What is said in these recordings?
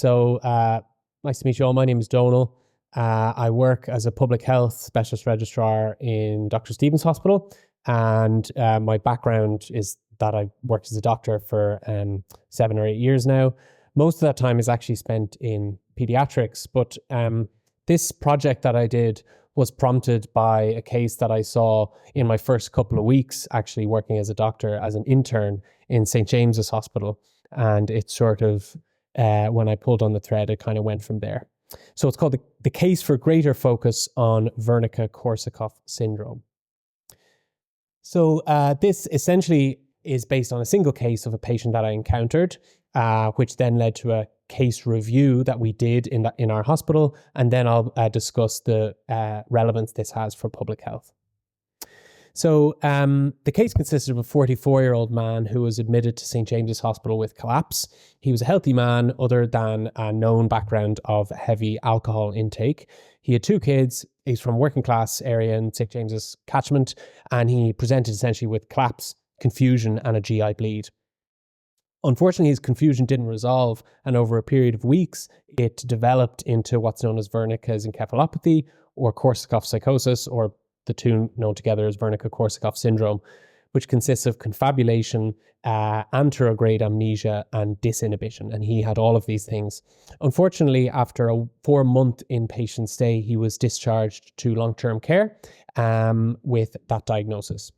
Nice to meet you all. My name is Domhnall. I work as a public health specialist registrar in Dr. Stephen's Hospital, and my background is that I worked as a doctor for 7 or 8 years now. Most of that time is actually spent in pediatrics, but this project that I did was prompted by a case that I saw in my first couple of weeks actually working as a doctor as an intern in St. James's Hospital. And it sort of, when I pulled on the thread, it kind of went from there. So it's called the Case for Greater Focus on Wernicke-Korsakoff Syndrome. So this essentially is based on a single case of a patient that I encountered, which then led to a case review that we did in our hospital, and then I'll discuss the relevance this has for public health. So the case consisted of a 44-year-old man who was admitted to St. James's Hospital with collapse. He was a healthy man other than a known background of heavy alcohol intake. He had 2 kids. He's from a working class area in St. James's catchment, and he presented essentially with collapse, confusion, and a GI bleed. Unfortunately, his confusion didn't resolve, and over a period of weeks, it developed into what's known as Wernicke's encephalopathy or Korsakoff psychosis, or the two known together as Wernicke-Korsakoff syndrome, which consists of confabulation, anterograde amnesia, and disinhibition. And he had all of these things. Unfortunately, after a 4-month inpatient stay, he was discharged to long-term care with that diagnosis.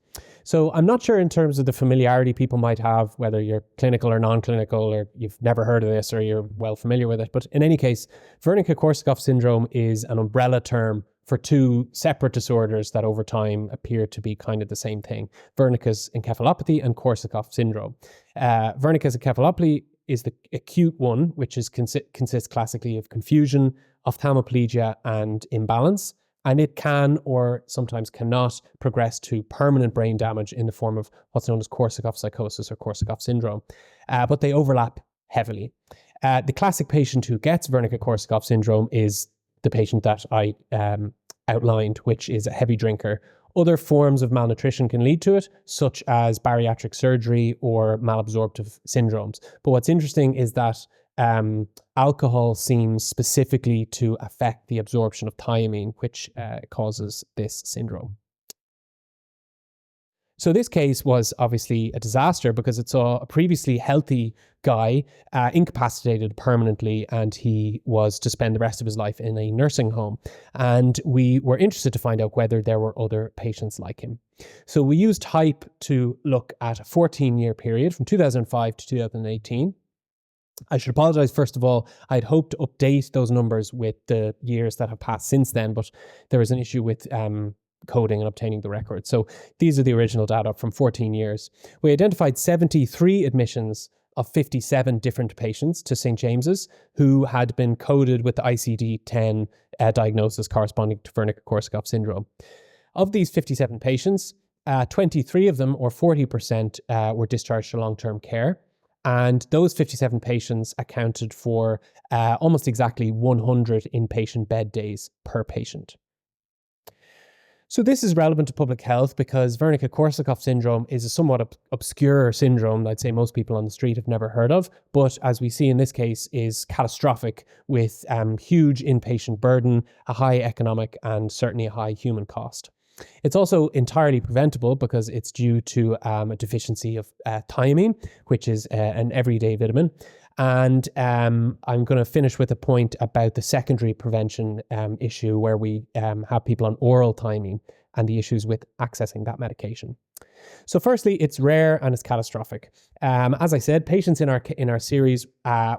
So I'm not sure in terms of the familiarity people might have, whether you're clinical or non-clinical, or you've never heard of this, or you're well familiar with it. But in any case, Wernicke-Korsakoff syndrome is an umbrella term for 2 separate disorders that over time appear to be kind of the same thing: Wernicke's encephalopathy and Korsakoff syndrome. Wernicke's encephalopathy is the acute one, which consists classically of confusion, ophthalmoplegia, and imbalance. And it can, or sometimes cannot, progress to permanent brain damage in the form of what's known as Korsakoff psychosis or Korsakoff syndrome. But they overlap heavily. The classic patient who gets Wernicke-Korsakoff syndrome is the patient that I outlined, which is a heavy drinker. Other forms of malnutrition can lead to it, such as bariatric surgery or malabsorptive syndromes. But what's interesting is that alcohol seems specifically to affect the absorption of thiamine, which causes this syndrome. So this case was obviously a disaster because it saw a previously healthy guy incapacitated permanently, and he was to spend the rest of his life in a nursing home. And we were interested to find out whether there were other patients like him. So we used HYPE to look at a 14-year period from 2005 to 2018. I should apologize, first of all. I'd hoped to update those numbers with the years that have passed since then, but there was an issue with coding and obtaining the record. So these are the original data from 14 years. We identified 73 admissions of 57 different patients to St. James's who had been coded with the ICD-10 diagnosis corresponding to Wernicke-Korsakoff syndrome. Of these 57 patients, 23 of them, or 40%, were discharged to long-term care. And those 57 patients accounted for almost exactly 100 inpatient bed days per patient. So this is relevant to public health because Wernicke-Korsakoff syndrome is a somewhat obscure syndrome that I'd say most people on the street have never heard of, but as we see in this case is catastrophic with huge inpatient burden, a high economic and certainly a high human cost. It's also entirely preventable because it's due to a deficiency of thiamine, which is an everyday vitamin. And I'm going to finish with a point about the secondary prevention issue where we have people on oral thiamine and the issues with accessing that medication. So firstly, it's rare and it's catastrophic. As I said, patients in our series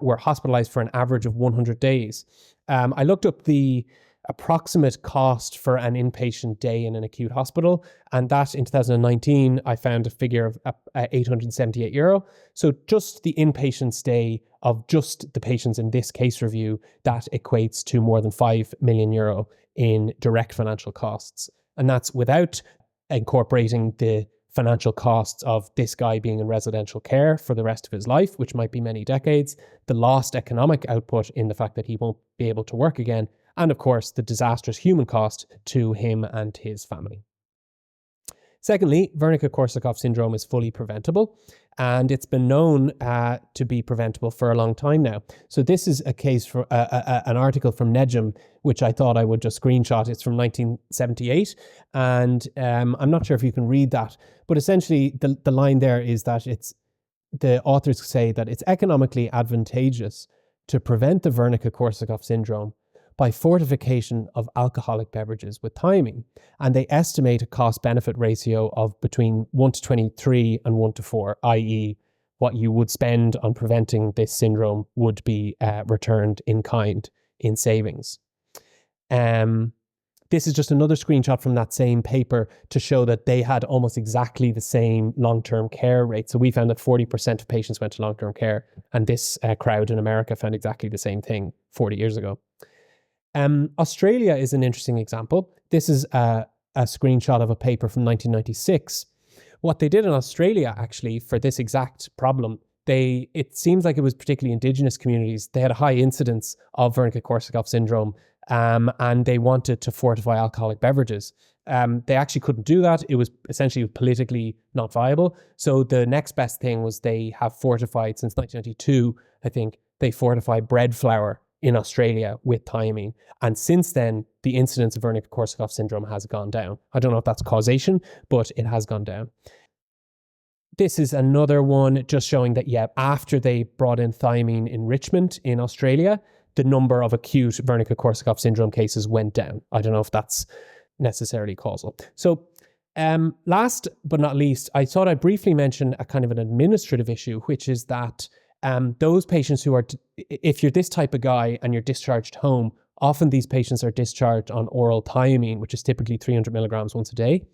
were hospitalized for an average of 100 days. I looked up the approximate cost for an inpatient day in an acute hospital, and that in 2019 I found a figure of €878. So just the inpatient stay of just the patients in this case review, that equates to more than €5 million in direct financial costs, and that's without incorporating the financial costs of this guy being in residential care for the rest of his life, which might be many decades, the lost economic output in the fact that he won't be able to work again, and of course the disastrous human cost to him and his family. Secondly, Wernicke-Korsakoff syndrome is fully preventable, and it's been known to be preventable for a long time now. So this is a case for an article from NEJM, which I thought I would just screenshot. It's from 1978, and I'm not sure if you can read that, but essentially the line there is that the authors say that it's economically advantageous to prevent the Wernicke-Korsakoff syndrome by fortification of alcoholic beverages with thiamine. And they estimate a cost-benefit ratio of between 1 to 23 and 1 to 4, i.e. what you would spend on preventing this syndrome would be returned in kind in savings. This is just another screenshot from that same paper to show that they had almost exactly the same long-term care rate. So we found that 40% of patients went to long-term care, and this crowd in America found exactly the same thing 40 years ago. Australia is an interesting example. This is a screenshot of a paper from 1996. What they did in Australia, actually, for this exact problem, it seems like it was particularly Indigenous communities. They had a high incidence of Wernicke-Korsakoff syndrome, and they wanted to fortify alcoholic beverages. They actually couldn't do that. It was essentially politically not viable. So the next best thing was they have fortified, since 1992, I think, they fortify bread flour in Australia with thiamine. And since then, the incidence of Wernicke-Korsakoff syndrome has gone down. I don't know if that's causation, but it has gone down. This is another one just showing that, after they brought in thiamine enrichment in Australia, the number of acute Wernicke-Korsakoff syndrome cases went down. I don't know if that's necessarily causal. So last but not least, I thought I'd briefly mention a kind of an administrative issue, which is that those patients who are, if you're this type of guy and you're discharged home, often these patients are discharged on oral thiamine, which is typically 300 milligrams once a day.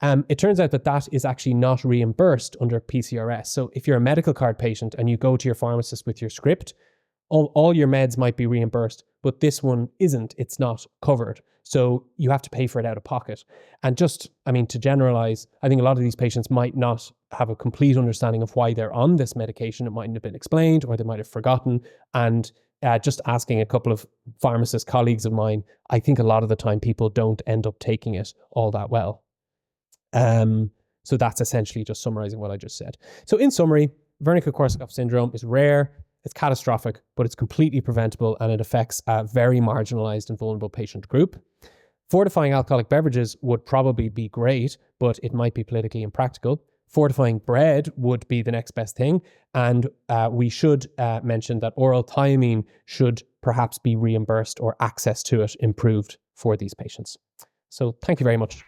It turns out that is actually not reimbursed under PCRS. So if you're a medical card patient and you go to your pharmacist with your script, all your meds might be reimbursed, but this one isn't. It's not covered. So you have to pay for it out of pocket. And to generalize, I think a lot of these patients might not have a complete understanding of why they're on this medication. It mightn't have been explained, or they might have forgotten. And just asking a couple of pharmacist colleagues of mine, I think a lot of the time people don't end up taking it all that well. So that's essentially just summarizing what I just said. So in summary, Wernicke-Korsakoff syndrome is rare, it's catastrophic, but it's completely preventable, and it affects a very marginalized and vulnerable patient group. Fortifying alcoholic beverages would probably be great, but it might be politically impractical. Fortifying bread would be the next best thing. And we should mention that oral thiamine should perhaps be reimbursed or access to it improved for these patients. So thank you very much.